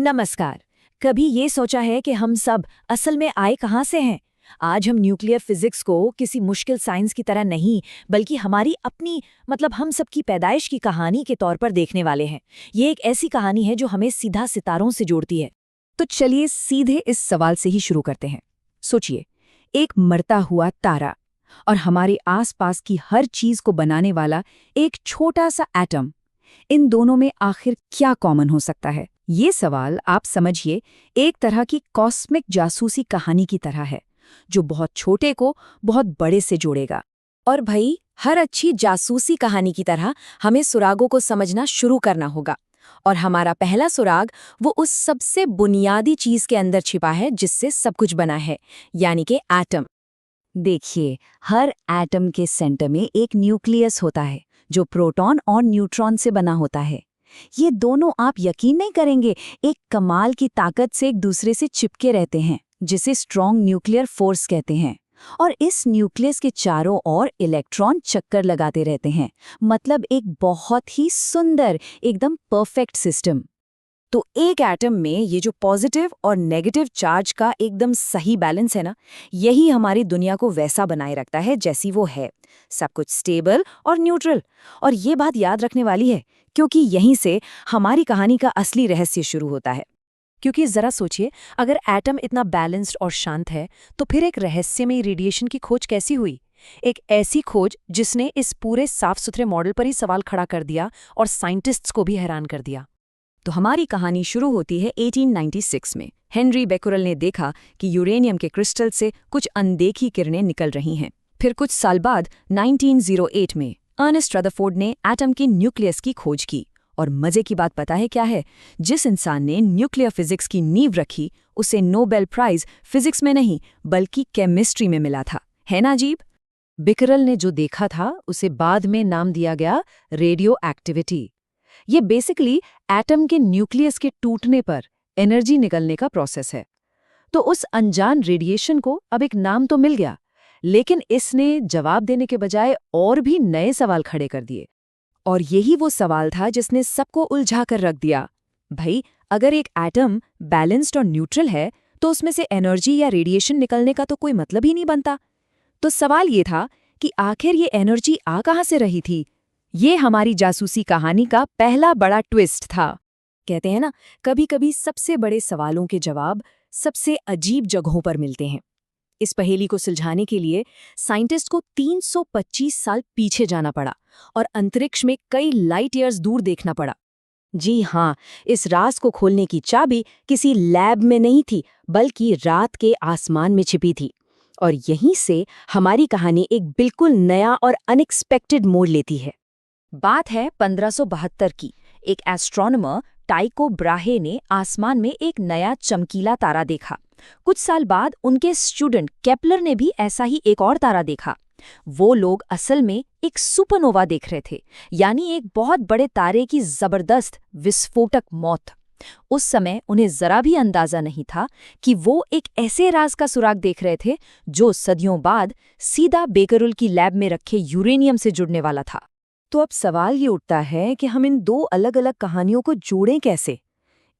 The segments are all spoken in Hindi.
नमस्कार। कभी ये सोचा है कि हम सब असल में आए कहाँ से हैं? आज हम न्यूक्लियर फिजिक्स को किसी मुश्किल साइंस की तरह नहीं, बल्कि हमारी अपनी हम सबकी पैदाइश की कहानी के तौर पर देखने वाले हैं। ये एक ऐसी कहानी है जो हमें सीधा सितारों से जोड़ती है। तो चलिए सीधे इस सवाल से ही शुरू करते हैं। सोचिए, एक मरता हुआ तारा और हमारे आसपास की हर चीज को बनाने वाला एक छोटा सा एटम। इन दोनों में आखिर क्या कॉमन हो सकता है? ये सवाल आप समझिए एक तरह की कॉस्मिक जासूसी कहानी की तरह है, जो बहुत छोटे को बहुत बड़े से जोड़ेगा। और भाई, हर अच्छी जासूसी कहानी की तरह हमें सुरागों को समझना शुरू करना होगा। और हमारा पहला सुराग वो उस सबसे बुनियादी चीज के अंदर छिपा है जिससे सब कुछ बना है, यानी कि एटम। देखिए, हर एटम के सेंटर में एक न्यूक्लियस होता है जो प्रोटॉन और न्यूट्रॉन से बना होता है। ये दोनों, आप यकीन नहीं करेंगे, एक कमाल की ताकत से एक दूसरे से चिपके रहते हैं, जिसे स्ट्रॉन्ग न्यूक्लियर फोर्स कहते हैं। और इस न्यूक्लियस के चारों ओर इलेक्ट्रॉन चक्कर लगाते रहते हैं। मतलब एक बहुत ही सुंदर, एकदम परफेक्ट सिस्टम। तो एक एटम में ये जो पॉजिटिव और नेगेटिव चार्ज का एकदम सही बैलेंस है ना, यही हमारी दुनिया को वैसा बनाए रखता है जैसी वो है। सब कुछ स्टेबल और न्यूट्रल। और ये बात याद रखने वाली है, क्योंकि यहीं से हमारी कहानी का असली रहस्य शुरू होता है। क्योंकि जरा सोचिए, अगर एटम इतना बैलेंस्ड और शांत है, तो फिर एक रहस्यमयी रेडिएशन की खोज कैसी हुई? एक ऐसी खोज जिसने इस पूरे साफ सुथरे मॉडल पर ही सवाल खड़ा कर दिया और साइंटिस्ट्स को भी हैरान कर दिया। तो हमारी कहानी शुरू होती है 1896 में। हेनरी बेकरल ने देखा कि यूरेनियम के क्रिस्टल से कुछ अनदेखी किरणें निकल रही हैं। फिर कुछ साल बाद 1908 में अर्नेस्ट रदरफोर्ड ने एटम के न्यूक्लियस की खोज की। और मजे की बात पता है क्या है? जिस इंसान ने न्यूक्लियर फिजिक्स की नींव रखी, उसे नोबेल प्राइज फिजिक्स में नहीं बल्कि केमिस्ट्री में मिला था। है ना अजीब? बेकरल ने जो देखा था उसे बाद में नाम दिया गया रेडियो एक्टिविटी। ये बेसिकली एटम के न्यूक्लियस के टूटने पर एनर्जी निकलने का प्रोसेस है। तो उस अनजान रेडिएशन को अब एक नाम तो मिल गया, लेकिन इसने जवाब देने के बजाय और भी नए सवाल खड़े कर दिए। और यही वो सवाल था जिसने सबको उलझा कर रख दिया। भाई, अगर एक एटम बैलेंस्ड और न्यूट्रल है, तो उसमें से एनर्जी या रेडिएशन निकलने का तो कोई मतलब ही नहीं बनता। तो सवाल ये था कि आखिर ये एनर्जी आ कहाँ से रही थी? ये हमारी जासूसी कहानी का पहला बड़ा ट्विस्ट था। कहते हैं ना, कभी कभी सबसे बड़े सवालों के जवाब सबसे अजीब जगहों पर मिलते हैं। इस पहेली को सुलझाने के लिए साइंटिस्ट को 325 साल पीछे जाना पड़ा और अंतरिक्ष में कई लाइट ईयर्स दूर देखना पड़ा। जी हाँ, इस राज को खोलने की चाबी किसी लैब में नहीं थी, बल्कि रात के आसमान में छिपी थी। और यहीं से हमारी कहानी एक बिल्कुल नया और अनएक्सपेक्टेड मोड़ लेती है। बात है 1572 की। एक एस्ट्रोनॉमर टाइको ब्राहे ने आसमान में एक नया चमकीला तारा देखा। कुछ साल बाद उनके स्टूडेंट केपलर ने भी ऐसा ही एक और तारा देखा। वो लोग असल में एक सुपरनोवा देख रहे थे, यानी एक बहुत बड़े तारे की जबरदस्त विस्फोटक मौत। उस समय उन्हें जरा भी अंदाजा नहीं था कि वो एक ऐसे राज का सुराग देख रहे थे जो सदियों बाद सीधा बेकरल की लैब में रखे यूरेनियम से जुड़ने वाला था। तो अब सवाल ये उठता है कि हम इन दो अलग अलग कहानियों को जोड़ें कैसे?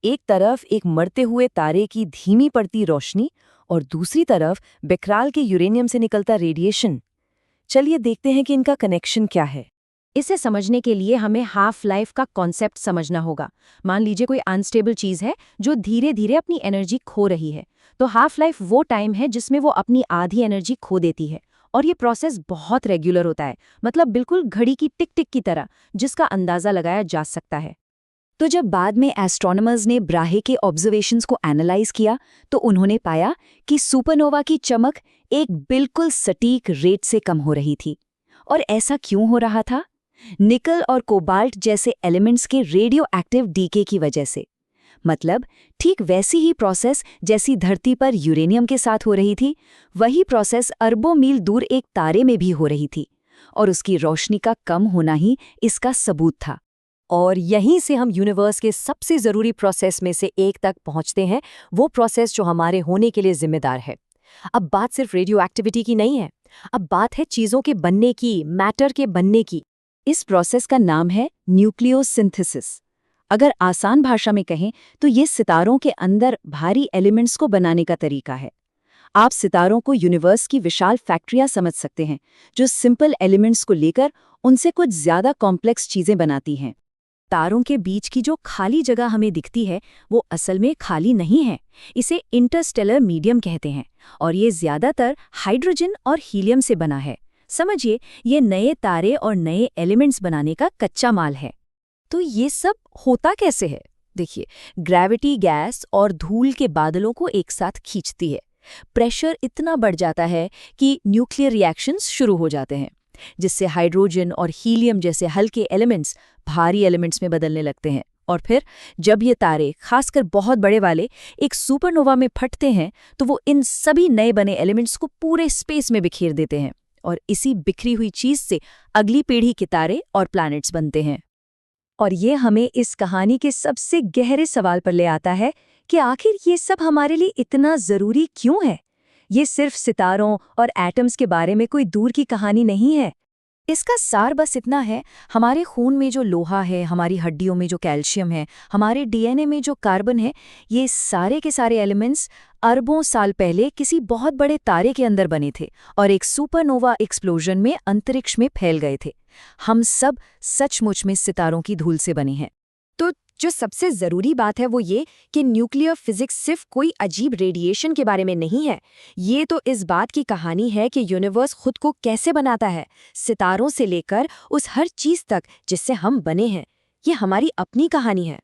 एक तरफ एक मरते हुए तारे की धीमी पड़ती रोशनी और दूसरी तरफ बेकराल के यूरेनियम से निकलता रेडिएशन। चलिए देखते हैं कि इनका कनेक्शन क्या है। इसे समझने के लिए हमें हाफ लाइफ का कॉन्सेप्ट समझना होगा। मान लीजिए कोई अनस्टेबल चीज है जो धीरे धीरे अपनी एनर्जी खो रही है। तो हाफ लाइफ वो टाइम है जिसमें वो अपनी आधी एनर्जी खो देती है। और ये प्रोसेस बहुत रेगुलर होता है, मतलब बिल्कुल घड़ी की टिक टिक की तरह, जिसका अंदाजा लगाया जा सकता है। तो जब बाद में एस्ट्रोनॉमर्स ने ब्राहे के ऑब्जर्वेशंस को एनालाइज किया, तो उन्होंने पाया कि सुपरनोवा की चमक एक बिल्कुल सटीक रेट से कम हो रही थी। और ऐसा क्यों हो रहा था? निकल और कोबाल्ट जैसे एलिमेंट्स के रेडियो एक्टिव डीके की वजह से। मतलब ठीक वैसी ही प्रोसेस जैसी धरती पर यूरेनियम के साथ हो रही थी, वही प्रोसेस अरबों मील दूर एक तारे में भी हो रही थी। और उसकी रोशनी का कम होना ही इसका सबूत था। और यहीं से हम यूनिवर्स के सबसे ज़रूरी प्रोसेस में से एक तक पहुंचते हैं, वो प्रोसेस जो हमारे होने के लिए जिम्मेदार है। अब बात सिर्फ रेडियो एक्टिविटी की नहीं है, अब बात है चीज़ों के बनने की, मैटर के बनने की। इस प्रोसेस का नाम है न्यूक्लियोसिंथेसिस। अगर आसान भाषा में कहें तो ये सितारों के अंदर भारी एलिमेंट्स को बनाने का तरीका है। आप सितारों को यूनिवर्स की विशाल फैक्ट्रियां समझ सकते हैं, जो सिंपल एलिमेंट्स को लेकर उनसे कुछ ज्यादा कॉम्प्लेक्स चीजें बनाती हैं। तारों के बीच की जो खाली जगह हमें दिखती है वो असल में खाली नहीं है। इसे इंटरस्टेलर मीडियम कहते हैं और ये ज्यादातर हाइड्रोजन और हीलियम से बना है। समझिए, ये नए तारे और नए एलिमेंट्स बनाने का कच्चा माल है। तो ये सब होता कैसे है? देखिए, ग्रेविटी गैस और धूल के बादलों को एक साथ खींचती है। प्रेशर इतना बढ़ जाता है कि न्यूक्लियर रिएक्शंस शुरू हो जाते हैं, जिससे हाइड्रोजन और हीलियम जैसे हल्के एलिमेंट्स भारी एलिमेंट्स में बदलने लगते हैं। और फिर जब ये तारे, खासकर बहुत बड़े वाले, एक सुपरनोवा में फटते हैं तो वो इन सभी नए बने एलिमेंट्स को पूरे स्पेस में बिखेर देते हैं और इसी बिखरी हुई चीज से अगली पीढ़ी के तारे और प्लैनेट्स बनते हैं। और ये हमें इस कहानी के सबसे गहरे सवाल पर ले आता है कि आखिर ये सब हमारे लिए इतना जरूरी क्यों है? ये सिर्फ सितारों और एटम्स के बारे में कोई दूर की कहानी नहीं है। इसका सार बस इतना है, हमारे खून में जो लोहा है, हमारी हड्डियों में जो कैल्शियम है, हमारे डीएनए में जो कार्बन है, ये सारे के सारे एलिमेंट्स अरबों साल पहले किसी बहुत बड़े तारे के अंदर बने थे और एक सुपरनोवा एक्सप्लोजन में अंतरिक्ष में फैल गए थे। हम सब सचमुच में सितारों की धूल से बने हैं। तो जो सबसे जरूरी बात है वो ये कि न्यूक्लियर फिजिक्स सिर्फ कोई अजीब रेडिएशन के बारे में नहीं है। ये तो इस बात की कहानी है कि यूनिवर्स खुद को कैसे बनाता है, सितारों से लेकर उस हर चीज तक जिससे हम बने हैं। ये हमारी अपनी कहानी है।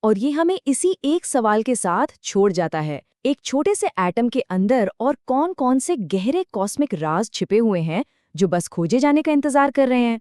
और ये हमें इसी एक सवाल के साथ छोड़ जाता है, एक छोटे से एटम के अंदर और कौन-कौन से गहरे कॉस्मिक राज छिपे हुए हैं जो बस खोजे जाने का इंतजार कर रहे हैं।